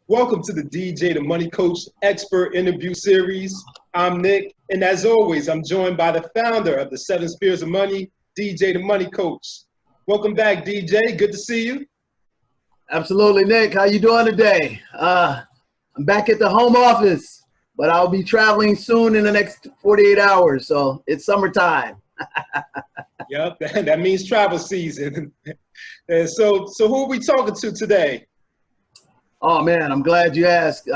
Welcome to the DJ the Money Coach Expert Interview Series. I'm Nick, and as always, I'm joined by the founder of the Seven Spheres of Money, DJ the Money Coach. Welcome back, DJ. Good to see you. Absolutely, Nick. How you doing today? I'm back at the home office, but I'll be traveling soon in the next 48 hours, so it's summertime. Yep, that means travel season. And so who are we talking to today? Oh man, I'm glad you asked.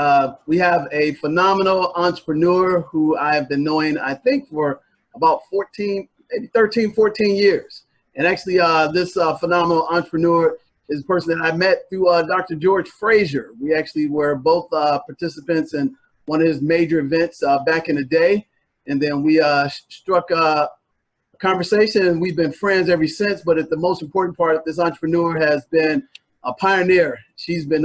We have a phenomenal entrepreneur who I have been knowing, I think, for about 14, maybe 13, 14 years. And actually, this phenomenal entrepreneur is a person that I met through Dr. George Frazier. We actually were both participants in one of his major events back in the day. And then we struck a conversation, and we've been friends ever since. But the most important part, this entrepreneur has been a pioneer. She's been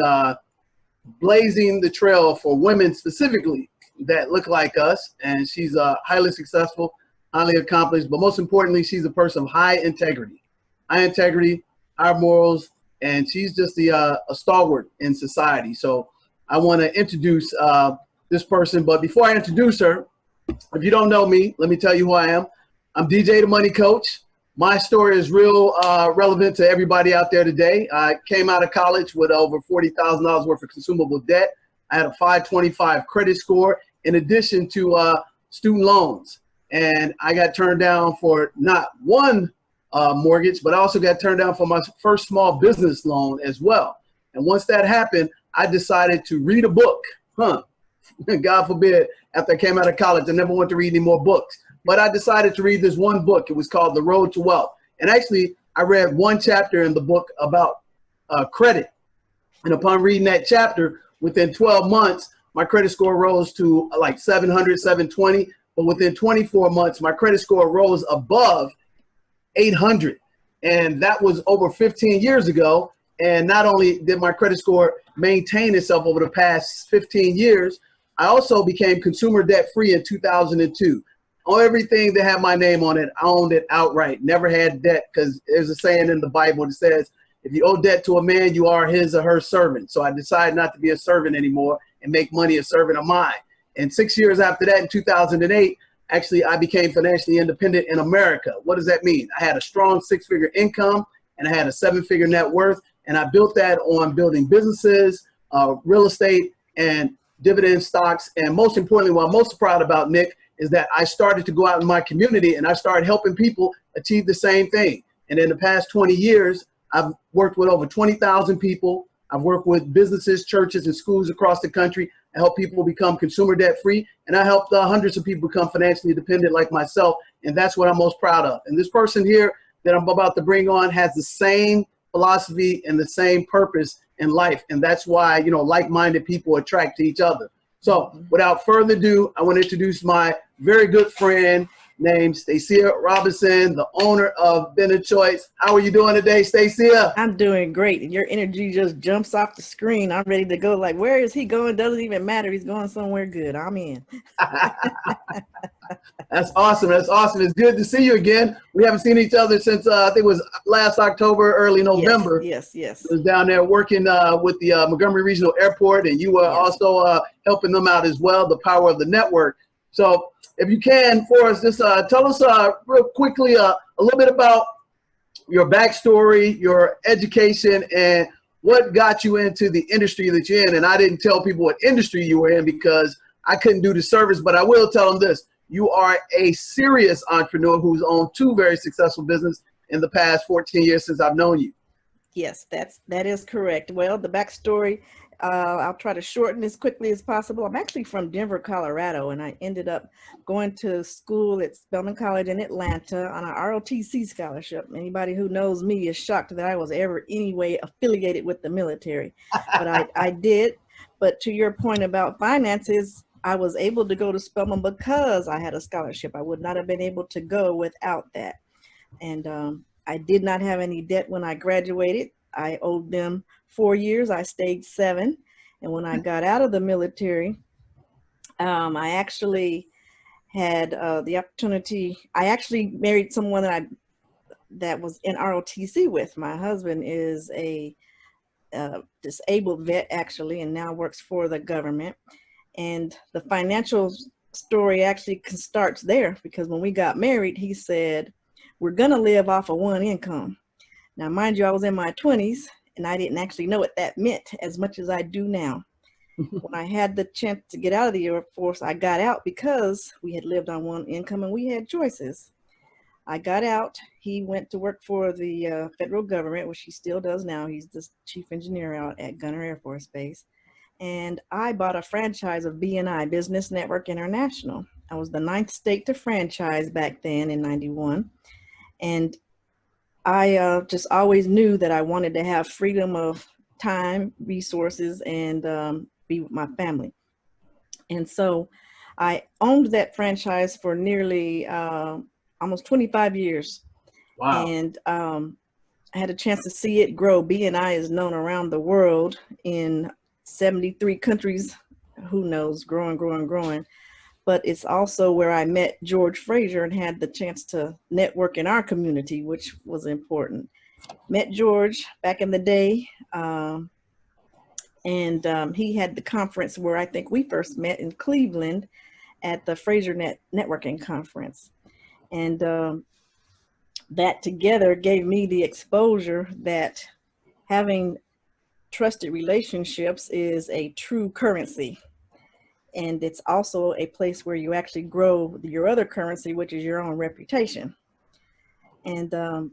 blazing the trail for women specifically that look like us, and she's highly successful, highly accomplished, but most importantly, she's a person of high integrity, high morals, and she's just a stalwart in society. So I want to introduce this person, but before I introduce her, if you don't know me, let me tell you who I am. I'm DJ the Money Coach. My story is real relevant to everybody out there today. I came out of college with over $40,000 worth of consumable debt. I had a 525 credit score in addition to student loans. And I got turned down for not one mortgage, but I also got turned down for my first small business loan as well. And once that happened, I decided to read a book. God forbid, after I came out of college, I never wanted to read any more books. But I decided to read this one book. It was called The Road to Wealth. And actually, I read one chapter in the book about credit. And upon reading that chapter, within 12 months, my credit score rose to like 700, 720. But within 24 months, my credit score rose above 800. And that was over 15 years ago. And not only did my credit score maintain itself over the past 15 years, I also became consumer debt free in 2002. On everything that had my name on it, I owned it outright. Never had debt, because there's a saying in the Bible that says, if you owe debt to a man, you are his or her servant. So I decided not to be a servant anymore and make money a servant of mine. And 6 years after that, in 2008, actually, I became financially independent in America. What does that mean? I had a strong six-figure income, and I had a seven-figure net worth. And I built that on building businesses, real estate, and dividend stocks. And most importantly, what I'm most proud about, Nick, is that I started to go out in my community and I started helping people achieve the same thing. And in the past 20 years, I've worked with over 20,000 people. I've worked with businesses, churches, and schools across the country. I help people become consumer debt free. And I helped hundreds of people become financially independent like myself. And that's what I'm most proud of. And this person here that I'm about to bring on has the same philosophy and the same purpose in life. And that's why, you know, like-minded people attract to each other. So without further ado, I want to introduce my very good friend named Stacia Robinson, the owner of BeneChoice. How are you doing today, Stacia? I'm doing great. Your energy just jumps off the screen. I'm ready to go. Like, where is he going? Doesn't even matter. He's going somewhere good. I'm in. That's awesome. That's awesome. It's good to see you again. We haven't seen each other since I think it was last October, early November. Yes. I was down there working with the Montgomery Regional Airport, and you were also helping them out as well, the power of the network. So if you can, for us, just tell us real quickly a little bit about your backstory, your education, and what got you into the industry that you're in. And I didn't tell people what industry you were in because I couldn't do the service, but I will tell them this. You are a serious entrepreneur who's owned two very successful businesses in the past 14 years since I've known you. Yes, that is correct. Well, the backstory, I'll try to shorten as quickly as possible. I'm actually from Denver, Colorado, and I ended up going to school at Spelman College in Atlanta on a ROTC scholarship. Anybody who knows me is shocked that I was ever anyway affiliated with the military, but I did. But to your point about finances, I was able to go to Spelman because I had a scholarship. I would not have been able to go without that. And I did not have any debt when I graduated. I owed them 4 years. I stayed 7. And when I got out of the military, I actually had the opportunity. I actually married someone that was in ROTC with. My husband is disabled vet actually, and now works for the government. And the financial story actually starts there, because when we got married, he said, we're gonna live off of one income. Now, mind you, I was in my 20s and I didn't actually know what that meant as much as I do now. When I had the chance to get out of the Air Force, I got out because we had lived on one income and we had choices. I got out. He went to work for the federal government, which he still does now. He's the chief engineer out at Gunner Air Force Base. And I bought a franchise of BNI, Business Network International. I was the 9th state to franchise back then in '91. And I just always knew that I wanted to have freedom of time, resources, and be with my family. And so I owned that franchise for nearly almost 25 years. Wow. And I had a chance to see it grow. BNI is known around the world in 73 countries, who knows, growing, growing, growing. But it's also where I met George Fraser and had the chance to network in our community, which was important. Met George back in the day, and he had the conference where I think we first met in Cleveland at the Fraser Networking Conference. And that together gave me the exposure that having trusted relationships is a true currency. And it's also a place where you actually grow your other currency, which is your own reputation. And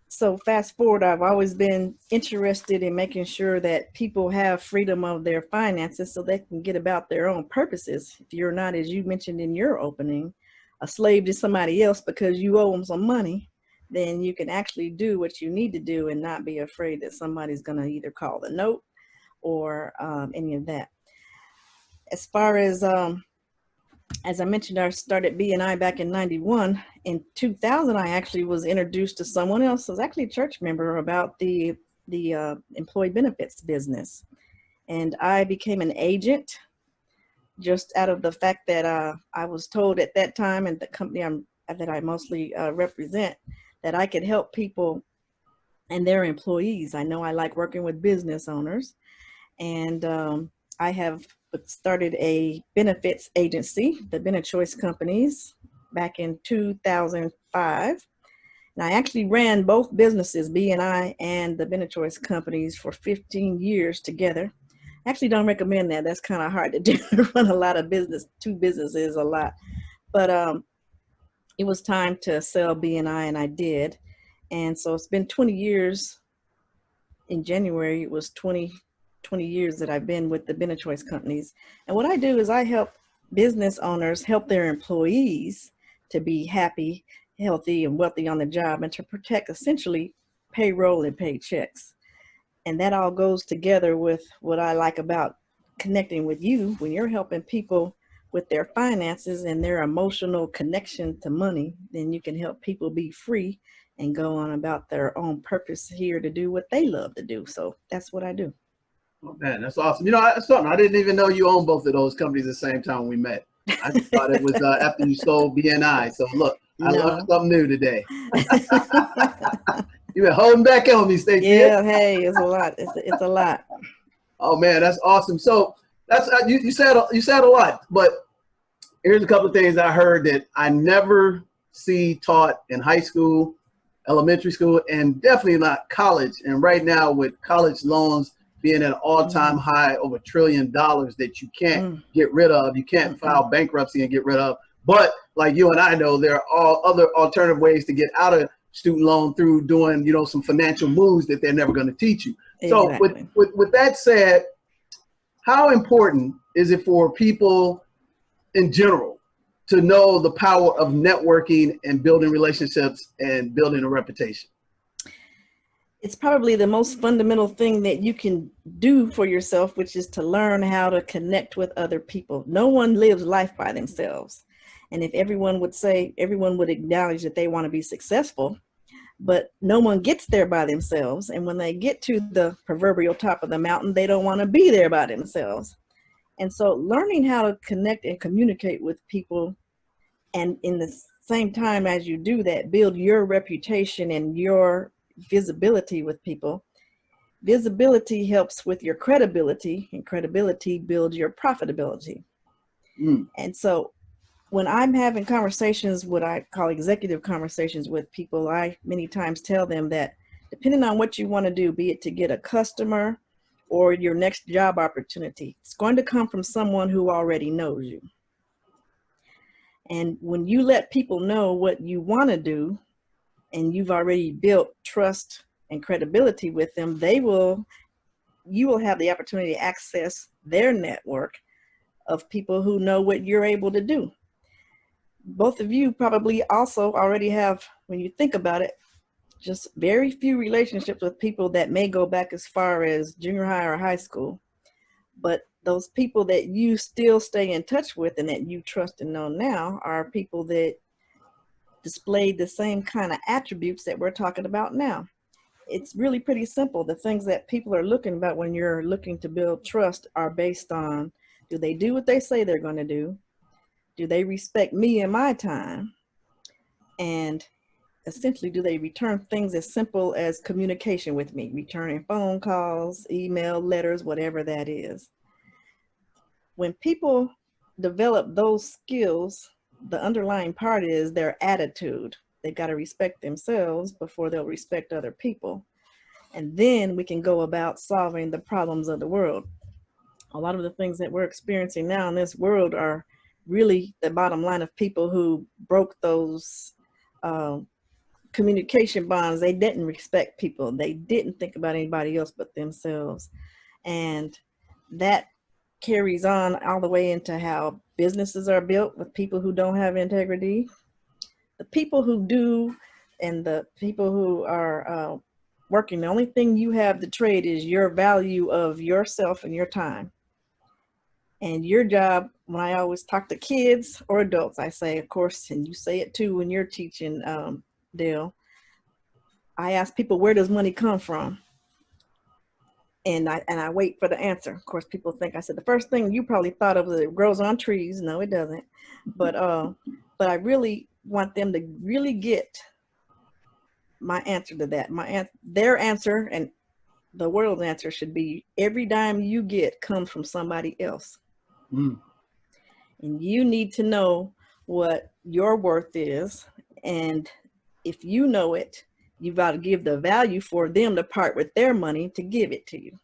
so fast forward, I've always been interested in making sure that people have freedom of their finances so they can get about their own purposes. If you're not, as you mentioned in your opening, a slave to somebody else because you owe them some money, then you can actually do what you need to do and not be afraid that somebody's going to either call the note or any of that. As far as I mentioned, I started BNI back in '91. In 2000, I actually was introduced to someone else who was actually a church member about the employee benefits business. And I became an agent just out of the fact that I was told at that time, and the company that I mostly represent, that I could help people and their employees. I know I like working with business owners, and I have started a benefits agency, the BeneChoice companies, back in 2005. And I actually ran both businesses, BNI and the BeneChoice companies, for 15 years together. I actually don't recommend that. That's kind of hard to do, run a lot of business, 2 businesses a lot. But it was time to sell BNI, and I did. And so it's been 20 years. In January, it was 20 years that I've been with the BeneChoice companies. And what I do is I help business owners help their employees to be happy, healthy, and wealthy on the job, and to protect essentially payroll and paychecks. And that all goes together with what I like about connecting with you. When you're helping people with their finances and their emotional connection to money, then you can help people be free and go on about their own purpose here to do what they love to do. So that's what I do. Oh man, that's awesome. You know, I didn't even know you owned both of those companies at the same time we met. I just thought it was after you sold BNI. So look, I learned something new today. You've been holding back on me, Stacia. Yeah, hey, it's a lot. It's a lot. Oh man, that's awesome. So that's you said a lot, but here's a couple of things I heard that I never see taught in high school, elementary school, and definitely not college. And right now with college loans being at an all-time high, over $1 trillion that you can't get rid of, you can't file bankruptcy and get rid of. But like you and I know, there are all other alternative ways to get out of student loan through doing, you know, some financial moves that they're never going to teach you. Exactly. So with that said, how important is it for people in general to know the power of networking and building relationships and building a reputation? It's probably the most fundamental thing that you can do for yourself, which is to learn how to connect with other people. No one lives life by themselves. And if everyone would acknowledge that they want to be successful, but no one gets there by themselves. And when they get to the proverbial top of the mountain, they don't want to be there by themselves. And so learning how to connect and communicate with people, and in the same time as you do that, build your reputation and your visibility with people, visibility helps with your credibility, and credibility builds your profitability. And so when I'm having conversations, what I call executive conversations with people, I many times tell them that depending on what you want to do, be it to get a customer or your next job opportunity, it's going to come from someone who already knows you. And when you let people know what you want to do, and you've already built trust and credibility with them, you will have the opportunity to access their network of people who know what you're able to do. Both of you probably also already have, when you think about it, just very few relationships with people that may go back as far as junior high or high school. But those people that you still stay in touch with and that you trust and know now are people that display the same kind of attributes that we're talking about now. It's really pretty simple. The things that people are looking about when you're looking to build trust are based on, do they do what they say they're going to do? Do they respect me and my time? And essentially, do they return things as simple as communication with me, returning phone calls, email, letters, whatever that is? When people develop those skills, the underlying part is their attitude. They've got to respect themselves before they'll respect other people. And then we can go about solving the problems of the world. A lot of the things that we're experiencing now in this world are really the bottom line of people who broke those communication bonds. They didn't respect people. They didn't think about anybody else but themselves. And that carries on all the way into how businesses are built with people who don't have integrity. The people who do and the people who are working, the only thing you have to trade is your value of yourself and your time. And your job, when I always talk to kids or adults, I say, of course, and you say it too when you're teaching, Dale, I ask people, where does money come from? And I wait for the answer. Of course, people think I said the first thing you probably thought of was it grows on trees. No, it doesn't. But I really want them to really get my answer to that. Their answer and the world's answer should be, every dime you get comes from somebody else. And you need to know what your worth is. And if you know it, you've got to give the value for them to part with their money to give it to you.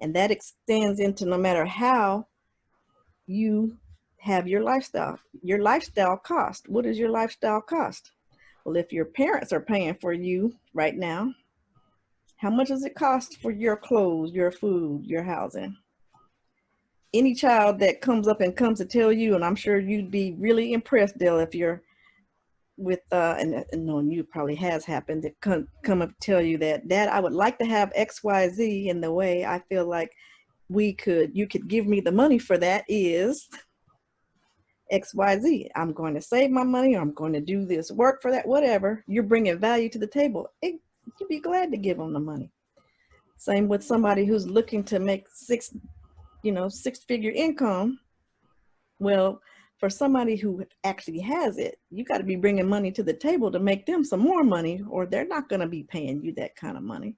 And that extends into no matter how you have your lifestyle cost. What is your lifestyle cost? Well, if your parents are paying for you right now, how much does it cost for your clothes, your food, your housing? Any child that comes to tell you, and I'm sure you'd be really impressed, Dale, if you're with, and knowing you probably has happened, to come up and tell you that, Dad, I would like to have X, Y, Z, in the way I feel like you could give me the money for that is X, Y, Z. I'm going to save my money, or I'm going to do this work for that, whatever. You're bringing value to the table. You'd be glad to give them the money. Same with somebody who's looking to make six-figure income. Well, for somebody who actually has it, you got to be bringing money to the table to make them some more money, or they're not going to be paying you that kind of money.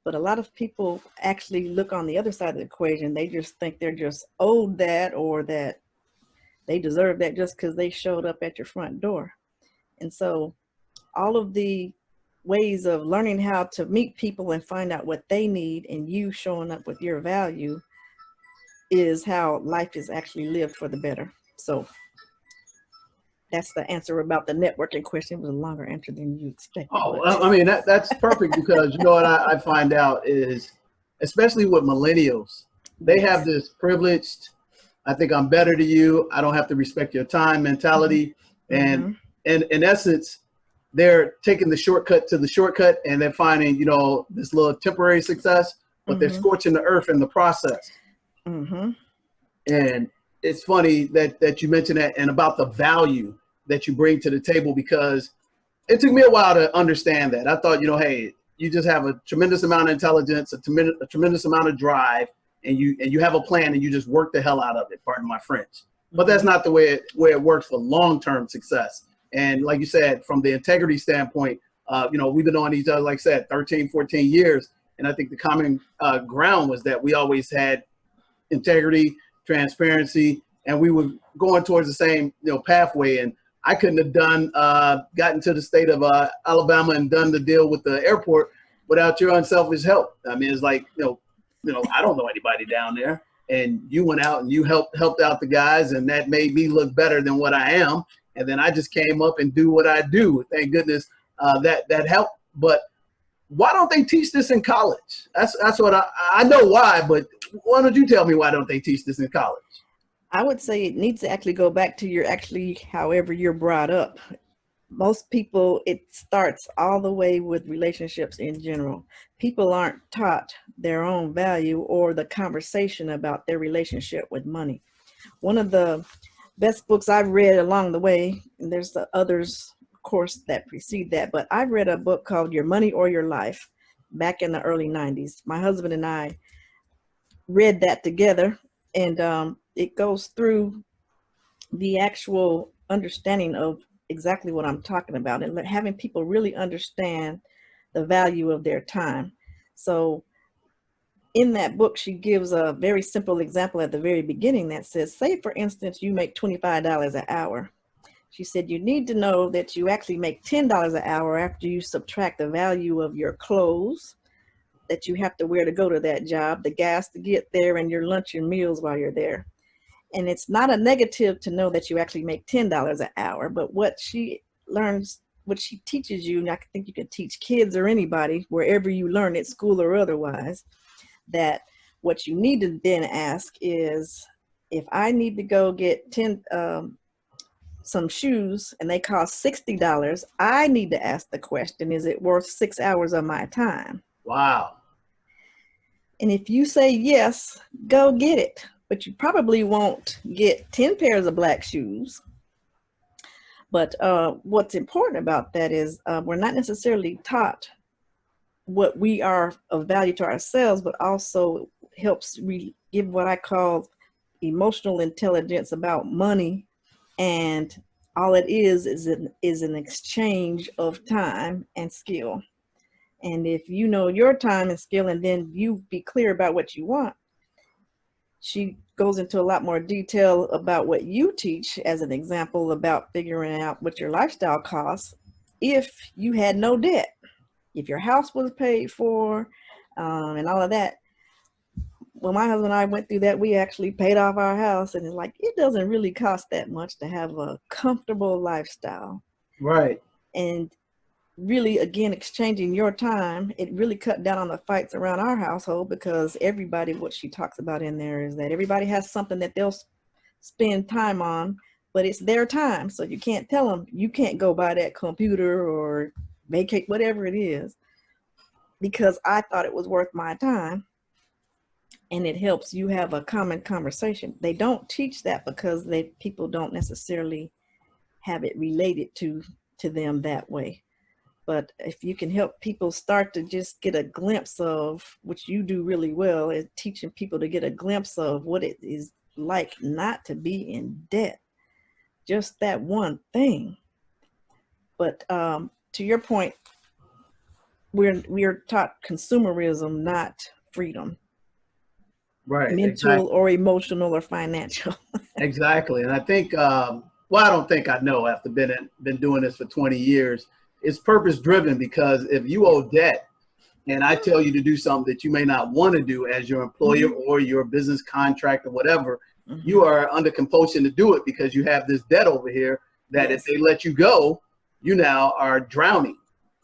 But a lot of people actually look on the other side of the equation. They just think they're just owed that, or that they deserve that just because they showed up at your front door. And so all of the ways of learning how to meet people and find out what they need, and you showing up with your value, is how life is actually lived for the better. So that's the answer about the networking question. It was a longer answer than you expected. Oh, I mean, that's perfect, because you know what I find out is, especially with millennials, they have this privileged, I think I'm better to you, I don't have to respect your time mentality. And in essence, they're taking the shortcut to the shortcut, and they're finding, this little temporary success, but they're scorching the earth in the process. And it's funny that you mentioned that, and about the value that you bring to the table, because it took me a while to understand that. I thought, hey, you just have a tremendous amount of intelligence, a tremendous amount of drive, and you have a plan, and you just work the hell out of it, pardon my French. But that's not the way it works for long-term success. And like you said, from the integrity standpoint, we've been on each other, like I said, 13, 14 years. And I think the common ground was that we always had integrity, transparency, and we were going towards the same, pathway. And I couldn't have gotten to the state of Alabama and done the deal with the airport without your unselfish help. I mean, it's like, I don't know anybody down there, and you went out and you helped out the guys, and that made me look better than what I am. And then I just came up and do what I do. Thank goodness that helped. But why don't they teach this in college? That's what I know why, but why don't you tell me why don't they teach this in college? I would say it needs to actually go back to however you're brought up. Most people, it starts all the way with relationships in general. People aren't taught their own value or the conversation about their relationship with money. One of the best books I've read along the way, and there's the others, of course, that precede that, but I read a book called Your Money or Your Life back in the early 90s. My husband and I read that together, and it goes through the actual understanding of exactly what I'm talking about and having people really understand the value of their time. So in that book, she gives a very simple example at the very beginning that says, say, for instance, you make $25 an hour. She said, you need to know that you actually make $10 an hour after you subtract the value of your clothes that you have to wear to go to that job, the gas to get there, and your lunch and meals while you're there. And it's not a negative to know that you actually make $10 an hour, but what she teaches you, and I think you can teach kids or anybody, wherever you learn it, school or otherwise, that what you need to then ask is, if I need to go get some shoes and they cost $60, I need to ask the question, is it worth 6 hours of my time? Wow. And if you say yes, go get it. But you probably won't get 10 pairs of black shoes. But what's important about that is we're not necessarily taught what we are of value to ourselves, but also helps give what I call emotional intelligence about money. And all it is an exchange of time and skill. And if you know your time and skill, and then you be clear about what you want, she goes into a lot more detail about what you teach as an example about figuring out what your lifestyle costs if you had no debt, if your house was paid for, and all of that. When my husband and I went through that, we actually paid off our house, and it's like, it doesn't really cost that much to have a comfortable lifestyle. Right. And really, again, exchanging your time, it really cut down on the fights around our household, because everybody, what she talks about in there is that everybody has something that they'll spend time on, but it's their time. So you can't tell them, you can't go buy that computer or vacate, whatever it is, because I thought it was worth my time. And it helps you have a common conversation. They don't teach that because people don't necessarily have it related to them that way. But if you can help people start to just get a glimpse of, which you do really well, is teaching people to get a glimpse of what it is like not to be in debt. Just that one thing. But to your point, we're taught consumerism, not freedom. Right. Mental, exactly. Or emotional or financial. Exactly. And I think, well, I don't think I know after been doing this for 20 years, it's purpose driven, because if you owe debt and I tell you to do something that you may not want to do as your employer or your business contract or whatever, you are under compulsion to do it because you have this debt over here that if they let you go, you now are drowning,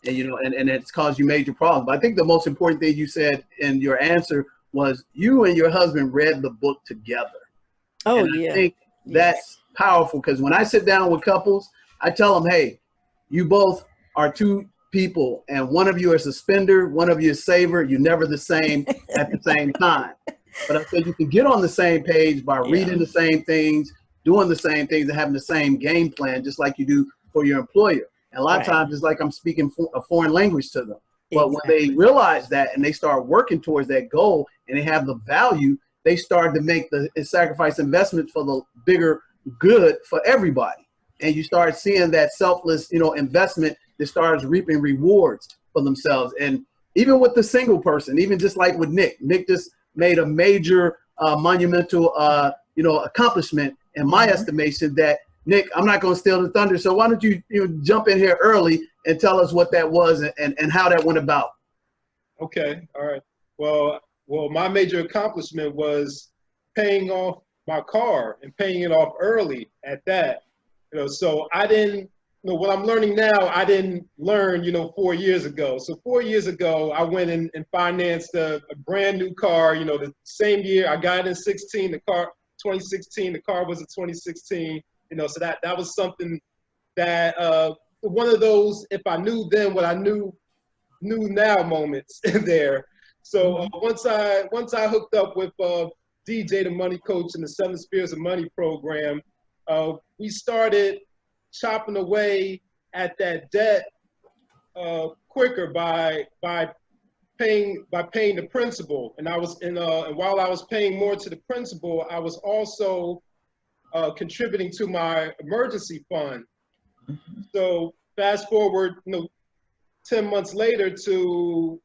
and and it's caused you major problems. But I think the most important thing you said in your answer was you and your husband read the book together. Oh, and I think that's powerful, because when I sit down with couples, I tell them, hey, you both are two people, and one of you is a spender, one of you is saver. You're never the same at the same time. But I said you can get on the same page by reading the same things, doing the same things, and having the same game plan, just like you do for your employer. And a lot of times it's like I'm speaking a foreign language to them. But when they realize that and they start working towards that goal and they have the value, they start to make the sacrifice investments for the bigger good for everybody. And you start seeing that selfless, investment that starts reaping rewards for themselves. And, even with the single person, even just like with Nick just made a major monumental, accomplishment in my estimation. That Nick, I'm not going to steal the thunder. So why don't you jump in here early and tell us what that was and how that went about? Okay. All right. Well, my major accomplishment was paying off my car and paying it off early at that. So I didn't, what I'm learning now, I didn't learn, 4 years ago. So 4 years ago, I went and financed a brand new car, the same year. I got it in 16, the car, 2016, the car was a 2016, so that was something that, one of those, if I knew then what I knew now moments there. So once I hooked up with DJ the Money Coach and the 7 Spheres of Money program, we started chopping away at that debt quicker by paying the principal. And I was and while I was paying more to the principal, I was also contributing to my emergency fund. So fast forward, 10 months later to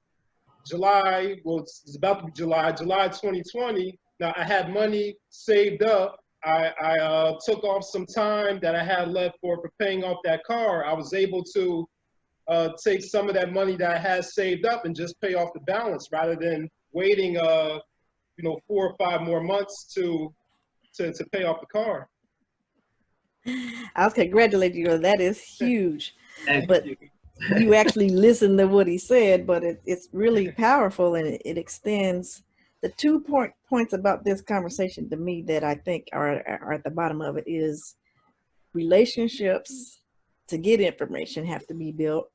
July, well, it's about to be July 2020. Now I had money saved up. I took off some time that I had left for paying off that car. I was able to take some of that money that I had saved up and just pay off the balance rather than waiting, 4 or 5 more months to pay off the car. I'll congratulate you. That is huge. But you actually listened to what he said, but it's really powerful, and it extends. The 2 points about this conversation to me that I think are at the bottom of it is relationships to get information have to be built,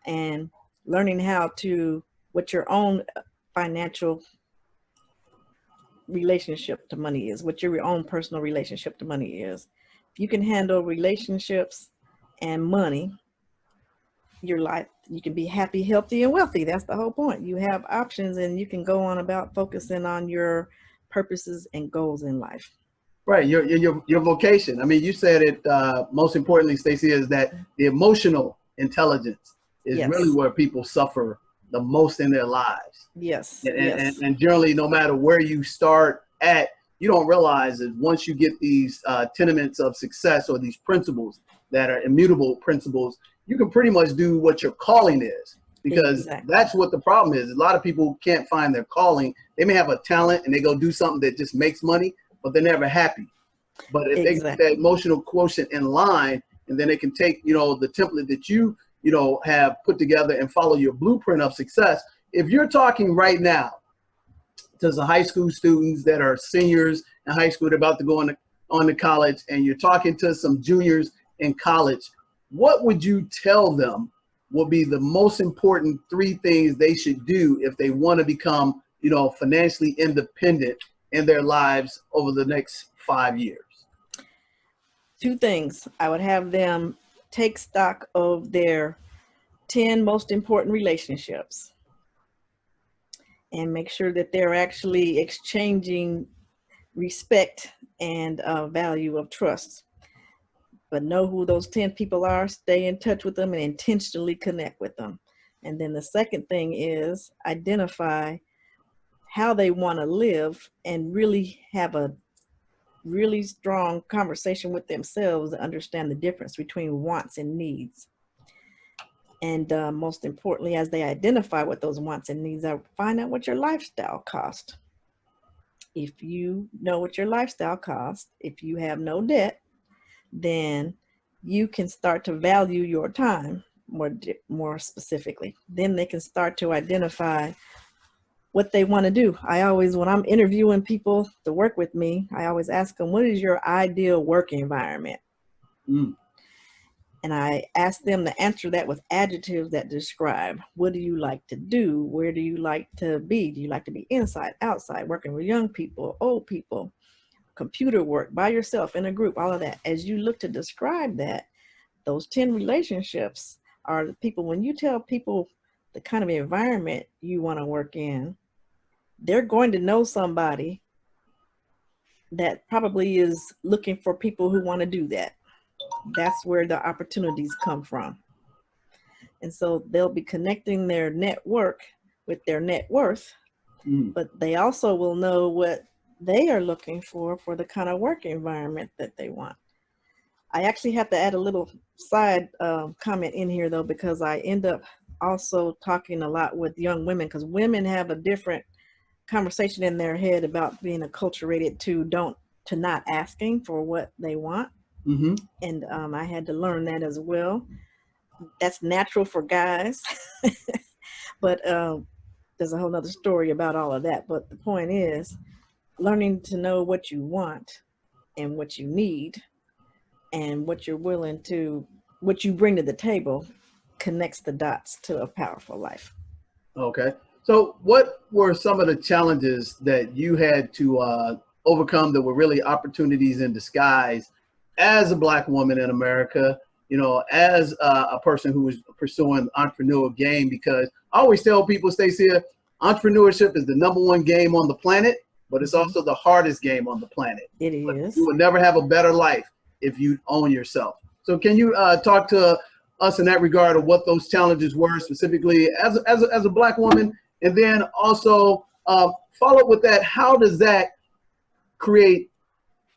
and learning what your own financial relationship to money is, what your own personal relationship to money is. If you can handle relationships and money, your life, you can be happy, healthy, and wealthy. That's the whole point. You have options, and you can go on about focusing on your purposes and goals in life. Right, your vocation. I mean, you said it. Most importantly, Stacia, is that the emotional intelligence is really where people suffer the most in their lives. Yes. And generally, no matter where you start at, you don't realize that once you get these tenements of success or these principles that are immutable principles, you can pretty much do what your calling is, because that's what the problem is. A lot of people can't find their calling. They may have a talent and they go do something that just makes money, but they're never happy. But if they get that emotional quotient in line, and then they can take, the template that you have put together and follow your blueprint of success. If you're talking right now to the high school students that are seniors in high school, they're about to go on to college, and you're talking to some juniors in college, what would you tell them will be the most important 3 things they should do if they want to become, financially independent in their lives over the next 5 years? 2 things. I would have them take stock of their 10 most important relationships and make sure that they're actually exchanging respect and value of trust. But know who those 10 people are, stay in touch with them, and intentionally connect with them. And then the second thing is identify how they want to live and really have a really strong conversation with themselves to understand the difference between wants and needs. And most importantly, as they identify what those wants and needs are, find out what your lifestyle costs. If you know what your lifestyle costs, if you have no debt, then you can start to value your time more specifically. Then they can start to identify what they want to do. I always, when I'm interviewing people to work with me, I always ask them, what is your ideal work environment? And I ask them to answer that with adjectives that describe, what do you like to do? Where do you like to be? Do you like to be inside, outside, working with young people, old people, computer work, by yourself, in a group, all of that? As you look to describe that, those 10 relationships are the people, when you tell people the kind of environment you want to work in, they're going to know somebody that probably is looking for people who want to do that. That's where the opportunities come from. And so they'll be connecting their network with their net worth, but they also will know what they are looking for the kind of work environment that they want. I actually have to add a little side comment in here though, because I end up also talking a lot with young women, because women have a different conversation in their head about being acculturated to not asking for what they want. And I had to learn that as well. That's natural for guys, but there's a whole nother story about all of that. But the point is learning to know what you want and what you need and what you're willing to, what you bring to the table connects the dots to a powerful life. Okay. So what were some of the challenges that you had to overcome that were really opportunities in disguise as a Black woman in America, you know, as a person who was pursuing entrepreneurial game? Because I always tell people, Stacia, entrepreneurship is the #1 game on the planet, but it's also the hardest game on the planet. It is. You will never have a better life if you own yourself. So can you talk to us in that regard of what those challenges were specifically as a Black woman? And then also follow up with that, how does that create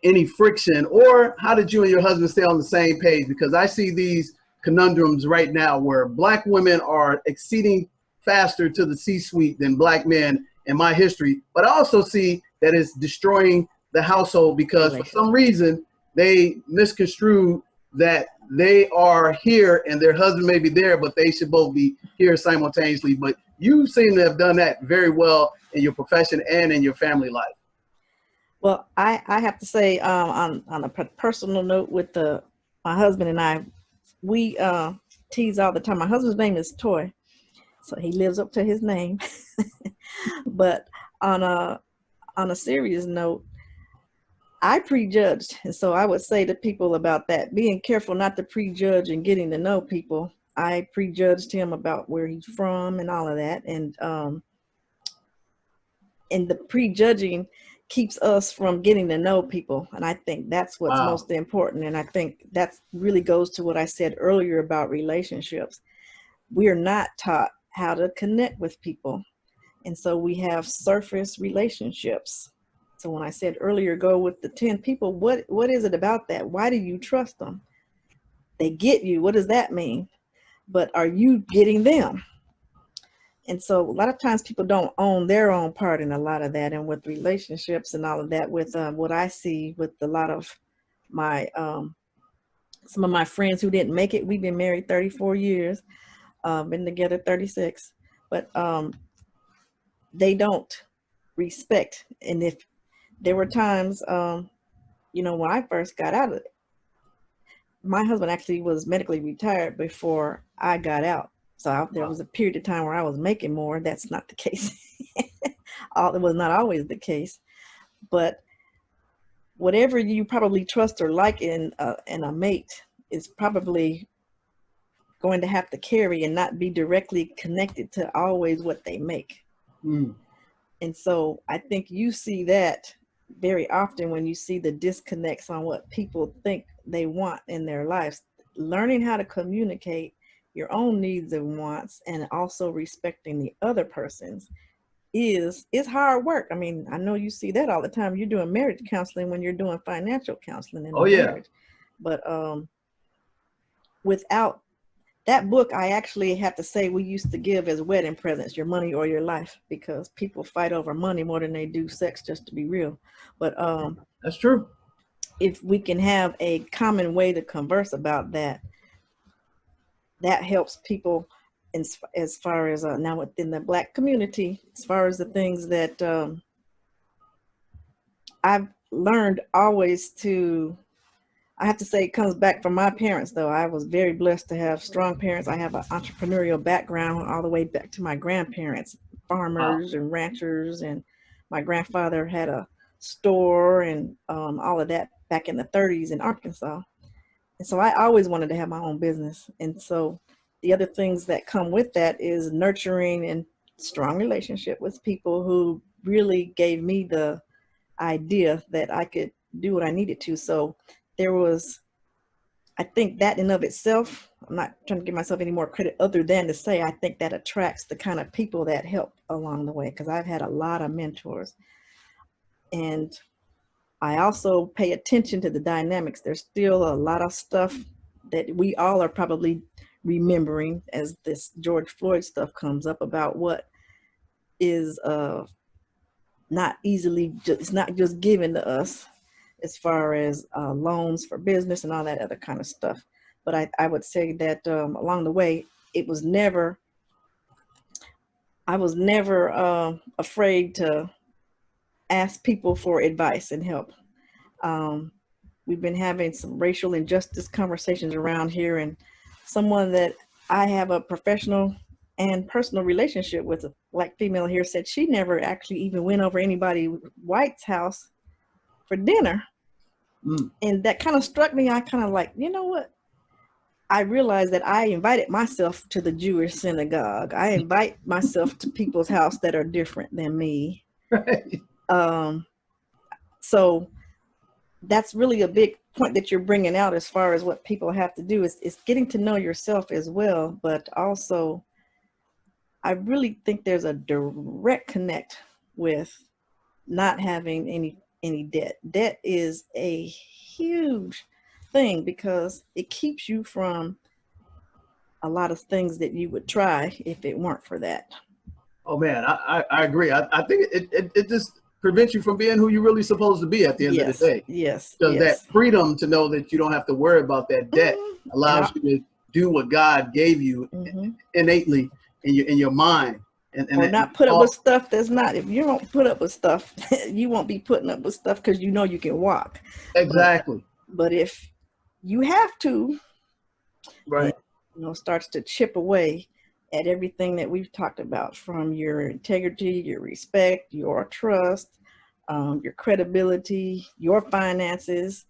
any friction, or how did you and your husband stay on the same page? Because I see these conundrums right now where Black women are exceeding faster to the C-suite than Black men in my history, but I also see that it's destroying the household because for some reason they misconstrue that they are here and their husband may be there, but they should both be here simultaneously. But you seem to have done that very well in your profession and in your family life. Well, I have to say, on a personal note, with my husband and I, we tease all the time. My husband's name is Toy, so he lives up to his name. But on a serious note, I prejudged, and so I would say to people about that, being careful not to prejudge and getting to know people. I prejudged him about where he's from and all of that, and the prejudging keeps us from getting to know people, and I think that's what's most important. And I think that really goes to what I said earlier about relationships. We are not taught how to connect with people, and so we have surface relationships. So when I said earlier, go with the 10 people, what is it about that? Why do you trust them? They get you. What does that mean? But are you getting them? And so a lot of times people don't own their own part in a lot of that. And with relationships and all of that, with what I see with a lot of my, some of my friends who didn't make it, we've been married 34 years, been together 36, but they don't respect. And if there were times, you know, when I first got out of it, my husband actually was medically retired before I got out. So there was a period of time where I was making more. That's not the case. It was not always the case. But whatever you probably trust or like in a mate is probably going to have to carry and not be directly connected to always what they make. And so I think you see that very often when you see the disconnects on what people think they want in their lives. Learning how to communicate your own needs and wants, and also respecting the other person's is hard work. I mean, I know you see that all the time. You're doing marriage counseling when you're doing financial counseling in marriage. But without that book, I actually have to say we used to give as wedding presents, your money or your life, because people fight over money more than they do sex, just to be real. But that's true. If we can have a common way to converse about that, that helps people as far as now within the Black community, as far as the things that I've learned always to, I have to say it comes back from my parents though. I was very blessed to have strong parents. I have an entrepreneurial background all the way back to my grandparents, farmers and ranchers, and my grandfather had a store and all of that back in the 30s in Arkansas. And so I always wanted to have my own business. And so the other things that come with that is nurturing and strong relationship with people who really gave me the idea that I could do what I needed to. So there was I think that in of itself, I'm not trying to give myself any more credit other than to say I think that attracts the kind of people that help along the way, because I've had a lot of mentors. And I also pay attention to the dynamics. There's still a lot of stuff that we all are probably remembering as this George Floyd stuff comes up about what is not easily, it's not just given to us as far as loans for business and all that other kind of stuff. But I would say that along the way, I was never afraid to ask people for advice and help. We've been having some racial injustice conversations around here, and someone that I have a professional and personal relationship with, a Black female here, said she never actually even went over anybody white's house for dinner. And that kind of struck me. I kind of like, you know what? I realized that I invited myself to the Jewish synagogue. I invite myself to people's house that are different than me. Right. So that's really a big point that you're bringing out as far as what people have to do is getting to know yourself as well. But also, I really think there's a direct connect with not having any debt. Debt is a huge thing because it keeps you from a lot of things that you would try if it weren't for that. Oh man, I agree. I think it just prevents you from being who you're really supposed to be at the end of the day. Yes. Because that freedom to know that you don't have to worry about that debt allows you to do what God gave you innately in your mind. And or not put up with stuff that's not, if you don't put up with stuff, you won't be putting up with stuff because you know you can walk. Exactly. But if you have to, right, starts to chip away at everything that we've talked about, from your integrity, your respect, your trust, your credibility, your finances.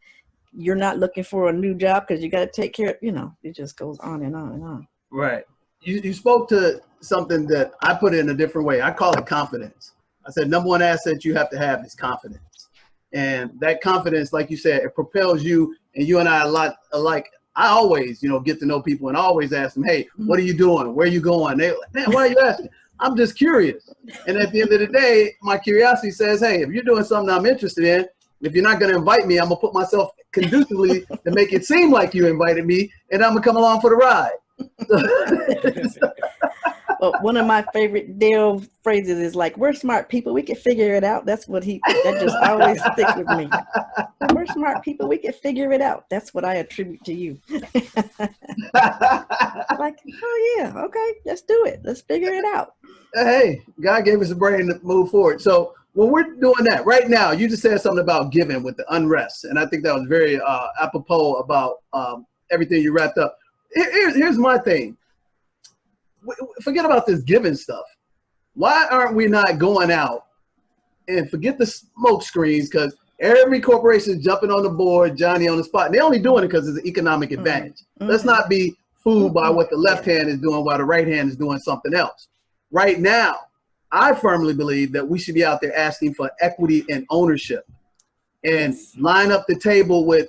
You're not looking for a new job because you got to take care of, it just goes on and on and on. Right. You spoke to something that I put it in a different way. I call it confidence. I said, number one asset you have to have is confidence. And that confidence, like you said, it propels you, and you and I are a lot alike. I always, get to know people and always ask them, hey, what are you doing? Where are you going? They're like, man, why are you asking? I'm just curious. And at the end of the day, my curiosity says, hey, if you're doing something I'm interested in, if you're not going to invite me, I'm going to put myself conducively to make it seem like you invited me, and I'm going to come along for the ride. Well, one of my favorite Dale phrases is like, we're smart people, we can figure it out. That just always sticks with me. We're smart people, we can figure it out. That's what I attribute to you. Like, oh yeah, okay, let's do it. Let's figure it out. Hey, God gave us a brain to move forward. So when we're doing that right now, you just said something about giving with the unrest. And I think that was very apropos about everything you wrapped up. Here's my thing. Forget about this giving stuff. Why aren't we not going out and forget the smoke screens? Because every corporation is jumping on the board, Johnny on the spot. And they're only doing it because it's an economic advantage. Let's not be fooled by what the left hand is doing while the right hand is doing something else. Right now, I firmly believe that we should be out there asking for equity and ownership, and line up the table with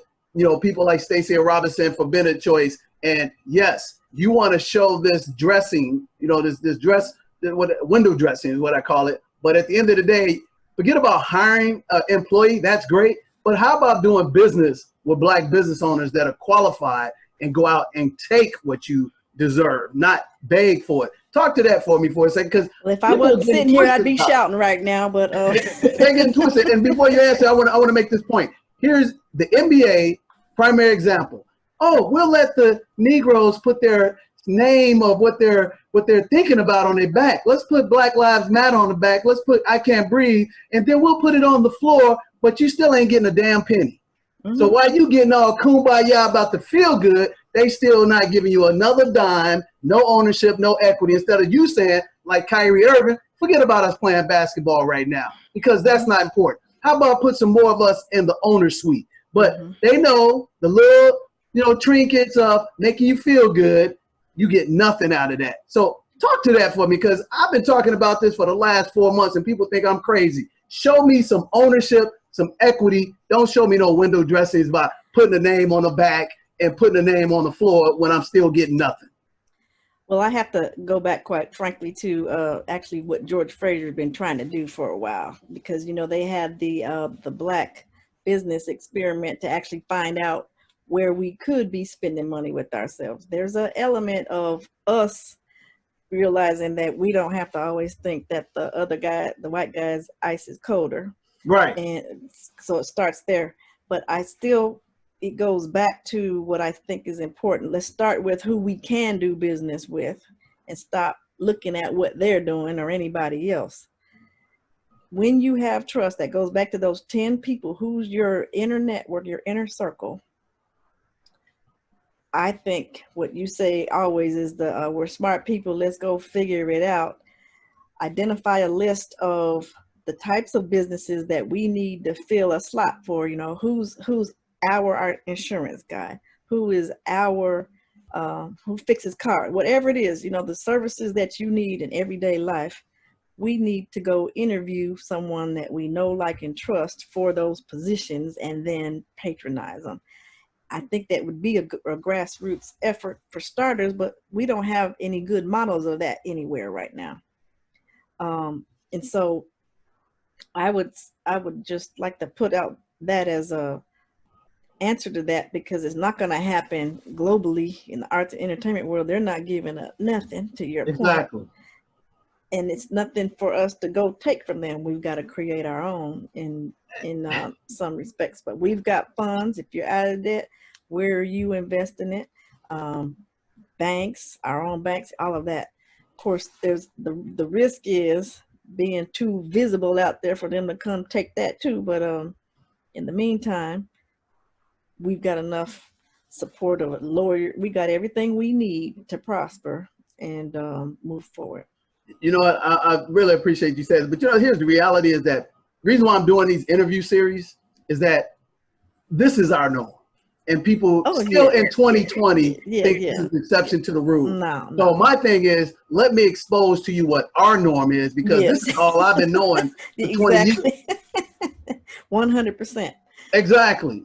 people like Stacia Robinson for BeneChoice. And yes, you want to show this dressing, this dress, window dressing is what I call it. But at the end of the day, forget about hiring an employee. That's great. But how about doing business with Black business owners that are qualified and go out and take what you deserve, not beg for it? Talk to that for me for a second. Because if I wasn't sitting here, I'd be shouting right now. But they're getting twisted. And before you answer, I want to make this point. Here's the NBA primary example. Oh, we'll let the Negroes put their name of what they're thinking about on their back. Let's put Black Lives Matter on the back. Let's put I Can't Breathe, and then we'll put it on the floor, but you still ain't getting a damn penny. So while you getting all kumbaya about the feel good, they still not giving you another dime, no ownership, no equity. Instead of you saying, like Kyrie Irving, forget about us playing basketball right now, because that's not important. How about put some more of us in the owner suite? But they know the little trinkets of making you feel good, you get nothing out of that. So talk to that for me, because I've been talking about this for the last 4 months and people think I'm crazy. Show me some ownership, some equity. Don't show me no window dressings by putting a name on the back and putting a name on the floor when I'm still getting nothing? Well, I have to go back, quite frankly, to actually what George Fraser has been trying to do for a while, because, you know, they had the Black business experiment to actually find out where we could be spending money with ourselves. There's an element of us realizing that we don't have to always think that the other guy, the white guy's ice is colder. Right. And so it starts there. But it goes back to what I think is important. Let's start with who we can do business with and stop looking at what they're doing or anybody else. When you have trust, that goes back to those 10 people, who's your inner network, your inner circle. I think what you say always is we're smart people, let's go figure it out. Identify a list of the types of businesses that we need to fill a slot for. You know, who's our insurance guy, who is our who fixes cars, whatever it is, you know, the services that you need in everyday life. We need to go interview someone that we know, like, and trust for those positions, and then patronize them. I think that would be a grassroots effort for starters, but we don't have any good models of that anywhere right now. And so I would just like to put out that as a answer to that, because it's not going to happen globally in the arts and entertainment world. They're not giving up nothing, to your Exactly. point. And it's nothing for us to go take from them. We've got to create our own in some respects. But we've got funds. If you're out of debt, where are you investing it? Banks, our own banks, all of that. Of course, there's the risk is being too visible out there for them to come take that too. But in the meantime, we've got enough support of a lawyer. We got everything we need to prosper and move forward. You know what? I really appreciate you saying it. But, you know, here's the reality is that the reason why I'm doing these interview series is that this is our norm. And people still in 2020 think this is an exception to the rule. No. So my thing is, let me expose to you what our norm is, because this is all I've been knowing for 20 years. 100%. Exactly.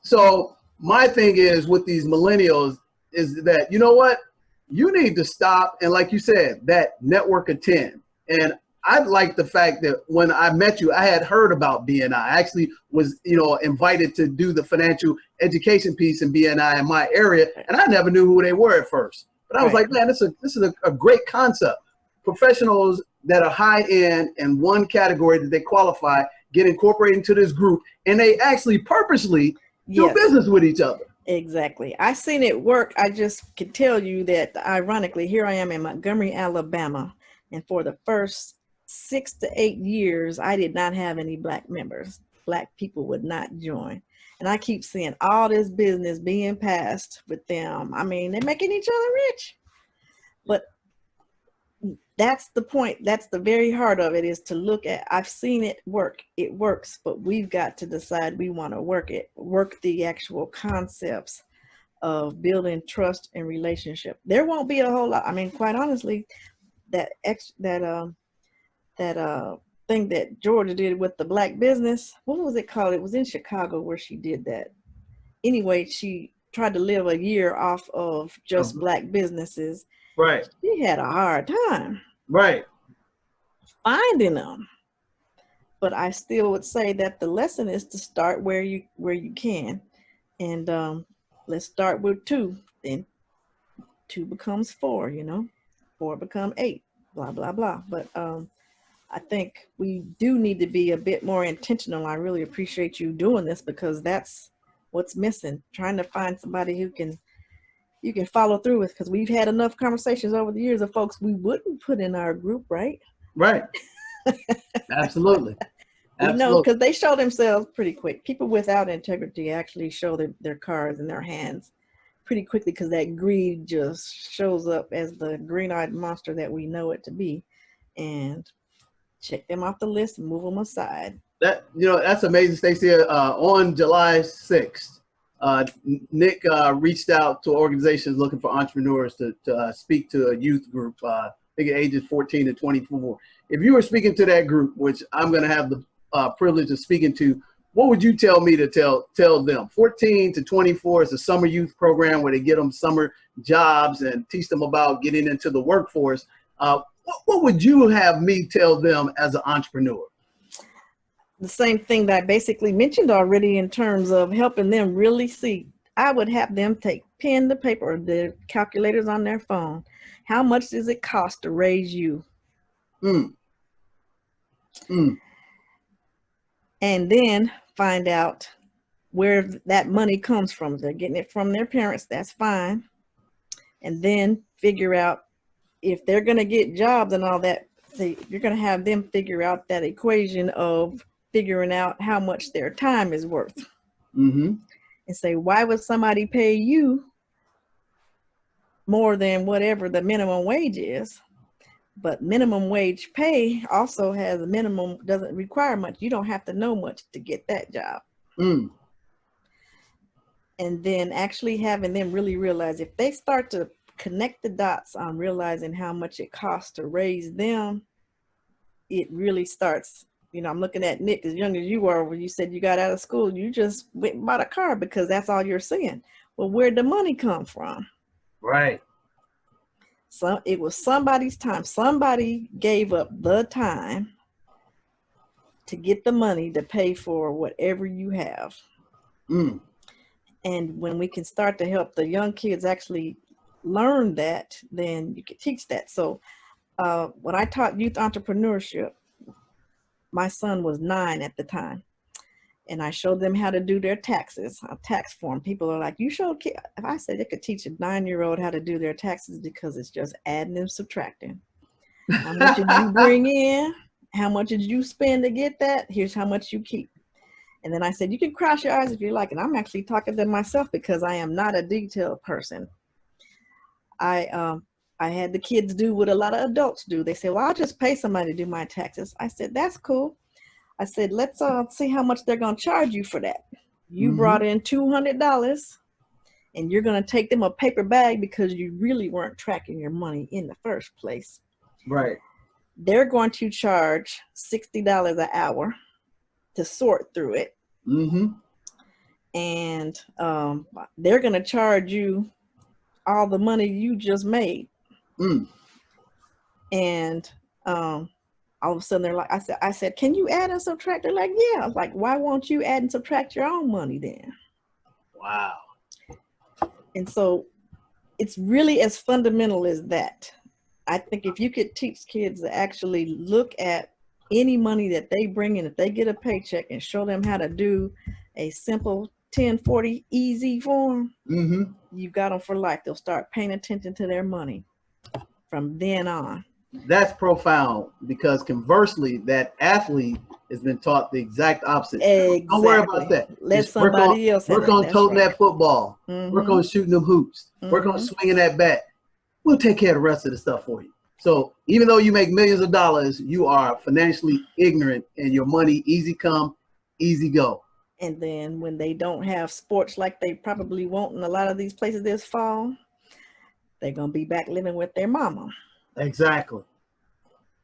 So my thing is with these millennials is that, you know what? You need to stop. And like you said, that network of 10. And I like the fact that when I met you, I had heard about BNI. I actually was, you know, invited to do the financial education piece in BNI in my area. And I never knew who they were at first. But I was like, man, this is a great concept. Professionals that are high end in one category that they qualify get incorporated into this group. And they actually purposely do business with each other. Exactly. I seen it work. I just can tell you that, ironically, here I am in Montgomery, Alabama. And for the first 6 to 8 years, I did not have any Black members. Black people would not join. And I keep seeing all this business being passed with them. I mean, they're making each other rich. But that's the point. That's the very heart of it, is to look at, I've seen it work. It works, but we've got to decide we want to work the actual concepts of building trust and relationship. There won't be a whole lot. I mean, quite honestly, that thing that Georgia did with the Black business, what was it called? It was in Chicago where she did that. Anyway, she tried to live a year off of just Black businesses. Right. She had a hard time. Right. Finding them. But I still would say that the lesson is to start where you can. And let's start with 2. Then 2 becomes 4, you know. 4 become 8, blah, blah, blah. But I think we do need to be a bit more intentional. I really appreciate you doing this, because that's what's missing. Trying to find somebody who you can follow through with, because we've had enough conversations over the years of folks we wouldn't put in our group, right? Right. Absolutely. We know, because they show themselves pretty quick. People without integrity actually show their cards in their hands pretty quickly, because that greed just shows up as the green-eyed monster that we know it to be. And check them off the list and move them aside. That, you know, that's amazing, Stacia. On July 6th, Nick reached out to organizations looking for entrepreneurs to speak to a youth group, I think at ages 14 to 24. If you were speaking to that group, which I'm going to have the privilege of speaking to, what would you tell me to tell them? 14 to 24 is a summer youth program where they get them summer jobs and teach them about getting into the workforce. What would you have me tell them as an entrepreneur? The same thing that I basically mentioned already in terms of helping them really see. I would have them take pen to paper or the calculators on their phone. How much does it cost to raise you? And then find out where that money comes from. If they're getting it from their parents, that's fine. And then figure out if they're going to get jobs and all that. See, you're going to have them figure out that equation of figuring out how much their time is worth. And say, why would somebody pay you more than whatever the minimum wage is? But minimum wage pay also has a minimum, doesn't require much. You don't have to know much to get that job. And then actually having them really realize, if they start to connect the dots on realizing how much it costs to raise them, it really starts. You know, I'm looking at Nick, as young as you are, when you said you got out of school, you just went and bought a car because that's all you're seeing. Well, where'd the money come from? Right. So it was somebody's time. Somebody gave up the time to get the money to pay for whatever you have. And when we can start to help the young kids actually learn that, then you can teach that. So when I taught youth entrepreneurship, my son was 9 at the time, and I showed them how to do their taxes, a tax form. People are like, you showed kids? If I said they could teach a 9-year-old how to do their taxes, because it's just adding and subtracting. How much did you bring in? How much did you spend to get that? Here's how much you keep. And then I said, you can cross your eyes if you like. And I'm actually talking to myself because I am not a detailed person. I had the kids do what a lot of adults do. They say, well, I'll just pay somebody to do my taxes. I said, that's cool. I said, let's see how much they're going to charge you for that. You brought in $200 and you're going to take them a paper bag because you really weren't tracking your money in the first place. Right. They're going to charge $60 an hour to sort through it. And they're going to charge you all the money you just made. And all of a sudden they're like, I said, can you add and subtract? They're like, yeah. I was like, why won't you add and subtract your own money then? Wow. And so it's really as fundamental as that. I think if you could teach kids to actually look at any money that they bring in, if they get a paycheck, and show them how to do a simple 1040 easy form, you got them for life. They'll start paying attention to their money from then on. That's profound, because conversely, that athlete has been taught the exact opposite. Exactly. Don't worry about that. Let Just somebody else work on toting that football. Work on shooting them hoops. Work on swinging that bat. We'll take care of the rest of the stuff for you. So even though you make millions of dollars, you are financially ignorant, and your money easy come, easy go. And then when they don't have sports like they probably won't in a lot of these places this fall, they're going to be back living with their mama. Exactly.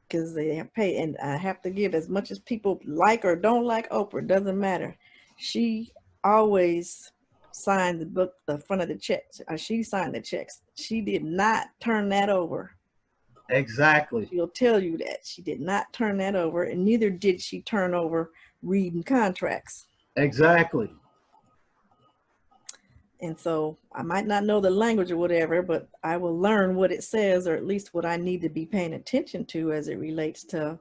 Because they have paid. And I have to give, as much as people like or don't like Oprah, doesn't matter. She always signed the book, the front of the checks. She signed the checks. She did not turn that over. Exactly. She'll tell you that. She did not turn that over, and neither did she turn over reading contracts. Exactly. And so I might not know the language or whatever, but I will learn what it says, or at least what I need to be paying attention to as it relates to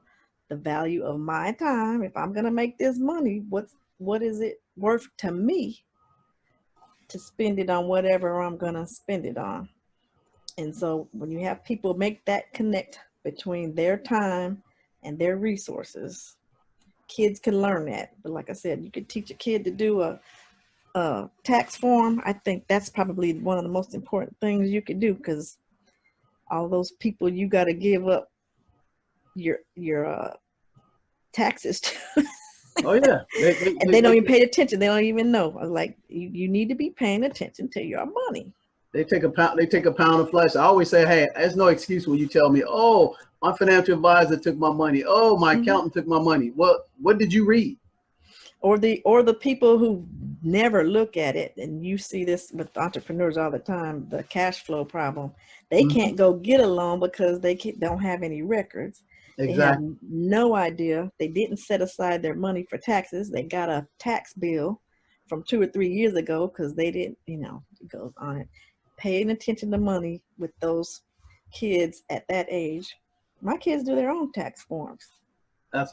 the value of my time. If I'm going to make this money, what is it worth to me to spend it on whatever I'm going to spend it on? And so when you have people make that connect between their time and their resources, kids can learn that. But like I said, you could teach a kid to do a tax form. I think that's probably one of the most important things you could do, because all those people you got to give up your taxes to. Oh yeah. And they don't even pay attention. They don't even know. I was like, you need to be paying attention to your money. They take a pound of flesh. I always say, hey, there's no excuse when you tell me, oh, my financial advisor took my money. Oh, my accountant took my money. What did you read? or the people who never look at it. And you see this with entrepreneurs all the time, the cash flow problem. They can't go get a loan because they don't have any records. They have Exactly. no idea. They didn't set aside their money for taxes. They got a tax bill from 2 or 3 years ago because they didn't, it goes on it. Paying attention to money with those kids at that age. My kids do their own tax forms.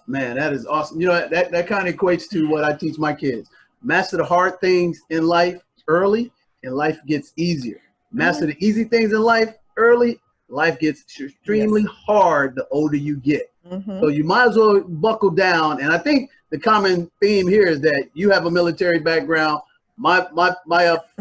Man, that is awesome. You know, that kind of equates to what I teach my kids. Master the hard things in life early, and life gets easier. Master the easy things in life early, life gets extremely hard the older you get. So you might as well buckle down. And I think the common theme here is that you have a military background. My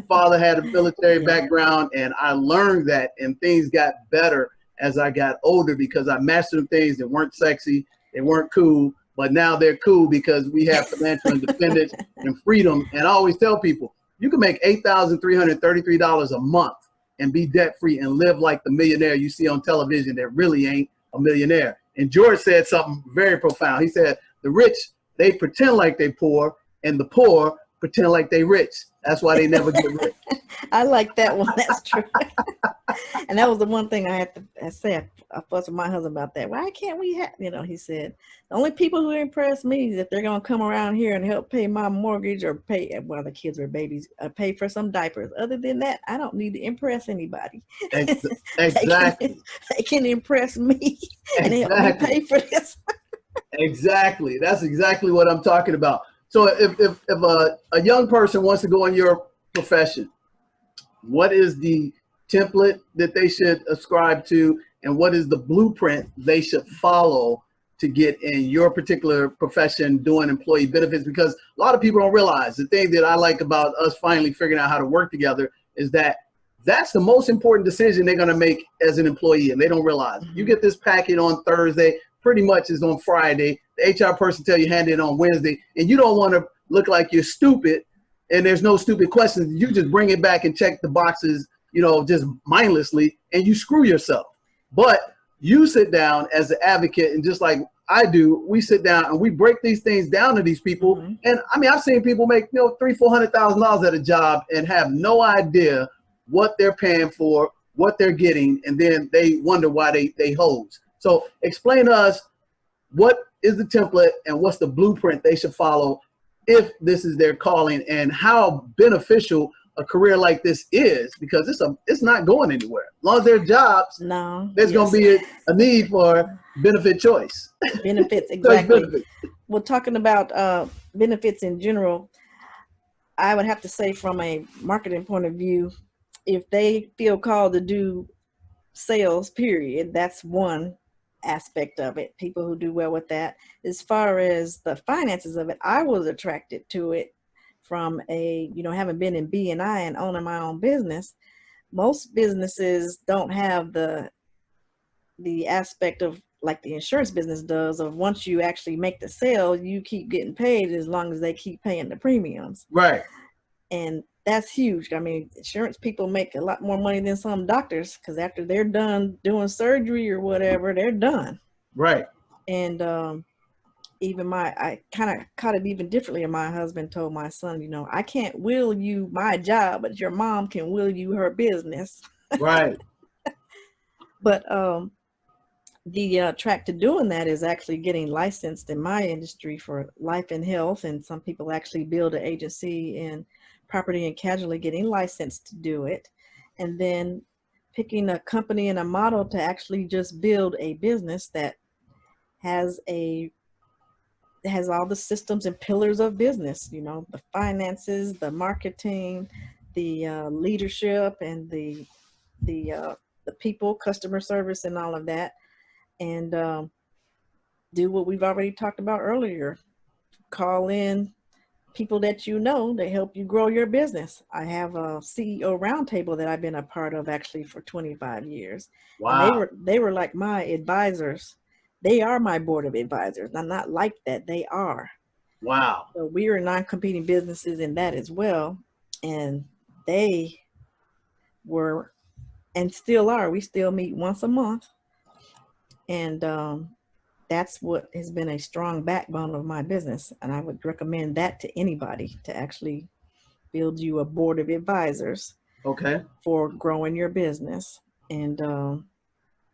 father had a military background, and I learned that, and things got better as I got older because I mastered things that weren't sexy, they weren't cool, but now they're cool because we have financial independence and freedom. And I always tell people, you can make $8,333 a month and be debt-free and live like the millionaire you see on television that really ain't a millionaire. And George said something very profound. He said, the rich, they pretend like they poor, and the poor pretend like they rich. That's why they never get rich. I like that one. That's true. And that was the one thing I had to say. I fussed with my husband about that. Why can't we have, he said, the only people who impress me is if they're going to come around here and help pay my mortgage or pay, while the kids were babies, pay for some diapers. Other than that, I don't need to impress anybody. Exactly. They can impress me and help me pay for this. Exactly. That's exactly what I'm talking about. So if a young person wants to go in your profession, what is the template that they should ascribe to, and what is the blueprint they should follow to get in your particular profession doing employee benefits? Because a lot of people don't realize the thing that I like about us finally figuring out how to work together is that that's the most important decision they're going to make as an employee, and they don't realize. You get this packet on Thursday, pretty much is on Friday. The HR person tell you hand it on Wednesday, and you don't want to look like you're stupid and there's no stupid questions. You just bring it back and check the boxes, just mindlessly, and you screw yourself. But you sit down as an advocate, and just like I do, we sit down and we break these things down to these people. And I mean, I've seen people make $300,000-$400,000 at a job and have no idea what they're paying for, what they're getting, and then they wonder why they hoes. So explain to us, what is the template and what's the blueprint they should follow if this is their calling, and how beneficial a career like this is, because it's not going anywhere. As long as there are jobs, there's going to be a need for benefit choice. Benefits, exactly. Benefits. Well, talking about benefits in general, I would have to say from a marketing point of view, if they feel called to do sales, period, that's one aspect of it. People who do well with that. As far as the finances of it, I was attracted to it from having been in B&I and owning my own business. Most businesses don't have the aspect of, like the insurance business does, of once you actually make the sale, you keep getting paid as long as they keep paying the premiums. Right. And that's huge. I mean, insurance people make a lot more money than some doctors, because after they're done doing surgery or whatever, they're done. Right. And even I kind of caught it even differently. And my husband told my son, I can't will you my job, but your mom can will you her business. Right. But the track to doing that is actually getting licensed in my industry for life and health. And some people actually build an agency in property and casualty, getting licensed to do it. And then picking a company and a model to actually just build a business that has all the systems and pillars of business, the finances, the marketing, the leadership, and the people, customer service, and all of that. And do what we've already talked about earlier. Call in people that they help you grow your business. I have a CEO roundtable that I've been a part of actually for 25 years. Wow. And they were like my advisors. They are my board of advisors. I'm not like that. They are. Wow. So we are non-competing businesses in that as well. And they were, and still are, we still meet once a month. And that's what has been a strong backbone of my business. And I would recommend that to anybody, to actually build you a board of advisors. Okay. For growing your business. And,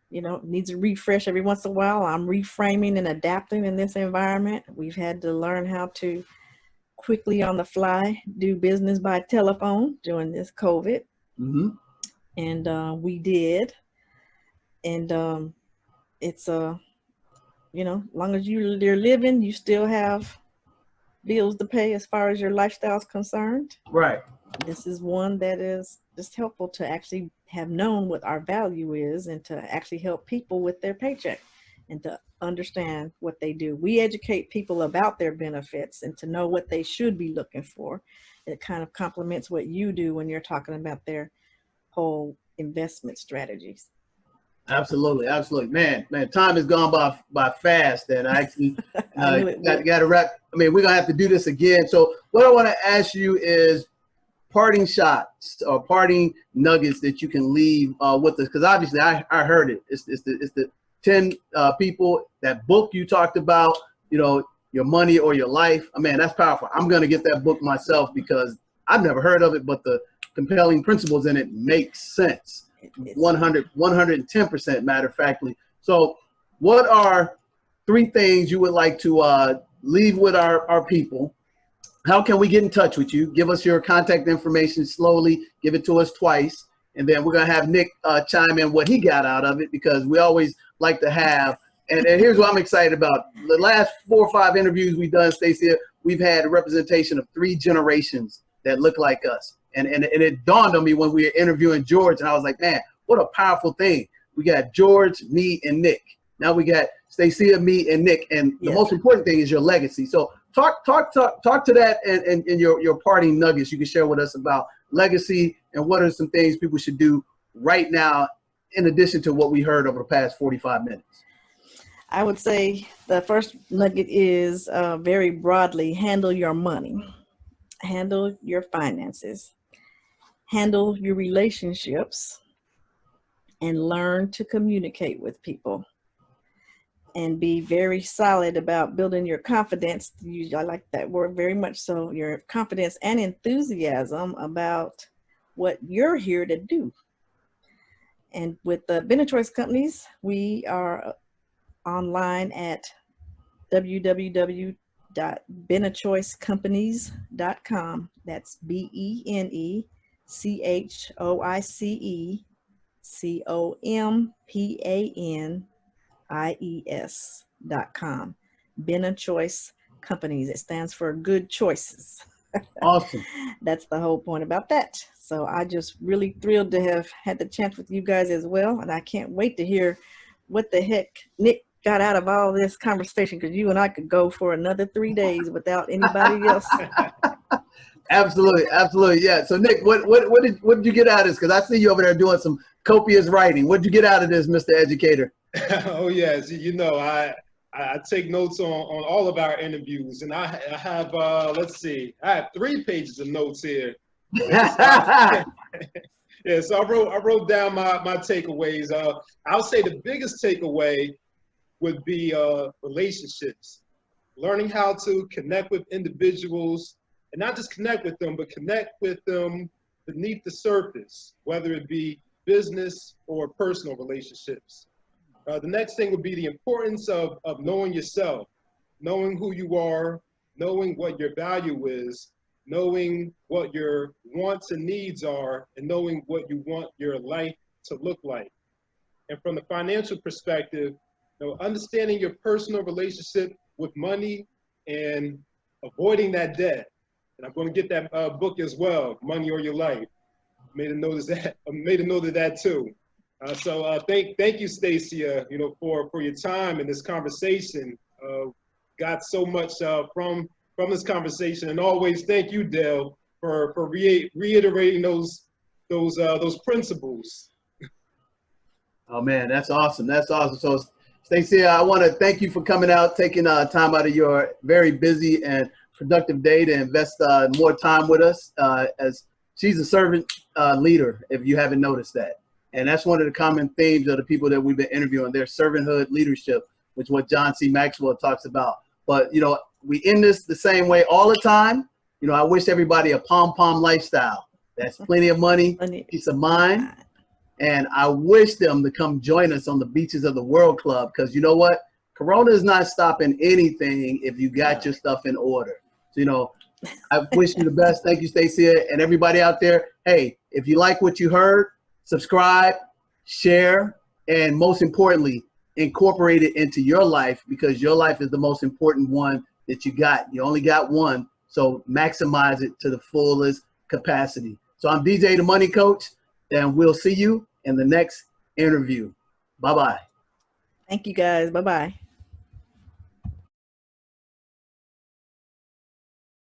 you know, needs a refresh every once in a while. I'm reframing and adapting in this environment. We've had to learn how to quickly on the fly do business by telephone during this COVID. Mm-hmm. And we did. And it's, you know, as long as you're living, you still have bills to pay as far as your lifestyle is concerned. Right. This is one that is just helpful to actually have known what our value is and to actually help people with their paycheck and to understand what they do. We educate people about their benefits and to know what they should be looking for. It kind of complements what you do when you're talking about their whole investment strategies. Absolutely, absolutely, man. Time has gone by fast, and I actually got to wrap. I mean, we're gonna have to do this again. So, what I want to ask you is parting shots or parting nuggets that you can leave with us, because obviously I heard it. It's the 10 people, that book you talked about. You know, Your Money or Your Life. Oh, man, that's powerful. I'm gonna get that book myself because I've never heard of it, but the compelling principles in it make sense. 110% matter of factly. So what are 3 things you would like to leave with our people? How can we get in touch with you? Give us your contact information slowly, give it to us twice, and then we're gonna have Nick chime in what he got out of it, because we always like to have, and here's what I'm excited about. The last 4 or 5 interviews we've done, Stacia, we've had a representation of 3 generations that look like us. And it dawned on me when we were interviewing George, and I was like, man, what a powerful thing. We got George, me, and Nick. Now we got Stacia, me, and Nick. And the most important thing is your legacy. So talk to that and your parting nuggets you can share with us about legacy and what are some things people should do right now in addition to what we heard over the past 45 minutes. I would say the first nugget is very broadly, handle your money, handle your finances, handle your relationships, and learn to communicate with people, and be very solid about building your confidence. I like that word very much. So your confidence and enthusiasm about what you're here to do. And with the BeneChoice companies, we are online at www.benechoicecompanies.com. That's BeneChoiceCompanies.com. BeneChoice Companies. It stands for good choices. Awesome. That's the whole point about that. So I just really thrilled to have had the chance with you guys as well. And I can't wait to hear what the heck Nick got out of all this conversation, because you and I could go for another 3 days without anybody else. Absolutely, absolutely, yeah. So Nick, what did you get out of this? Because I see you over there doing some copious writing. What did you get out of this, Mr. Educator? Oh yes, you know I take notes on all of our interviews, and I have let's see, I have 3 pages of notes here. Yeah, so I wrote down my takeaways. I'll say the biggest takeaway would be relationships, learning how to connect with individuals, and not just connect with them, but connect with them beneath the surface, whether it be business or personal relationships. The next thing would be the importance of knowing yourself, knowing who you are, knowing what your value is, knowing what your wants and needs are, and knowing what you want your life to look like. And from the financial perspective, understanding your personal relationship with money and avoiding that debt. And I'm going to get that book as well, Money or Your Life. Made a note of that too. So thank you, Stacia, for your time in this conversation. Got so much from this conversation, and always thank you, Dale, for reiterating those principles. Oh man, that's awesome. That's awesome. So Stacia, I want to thank you for coming out, taking time out of your very busy and productive day to invest more time with us, as she's a servant leader, if you haven't noticed that. And that's one of the common themes of the people that we've been interviewing, their servanthood leadership. which is what John C. Maxwell talks about. But, you know, we end this the same way all the time. You know, I wish everybody a pom-pom lifestyle. That's plenty of money, peace of mind. And I wish them to come join us on the beaches of the World Club, because you know what? Corona is not stopping anything if you got your stuff in order. So, you know, I wish you the best. Thank you, Stacia, and everybody out there. Hey, if you like what you heard, subscribe, share, and most importantly, incorporate it into your life, because your life is the most important one that you got. You only got one, so maximize it to the fullest capacity. So I'm DJ the Money Coach, and we'll see you in the next interview. Bye-bye. Thank you, guys. Bye-bye.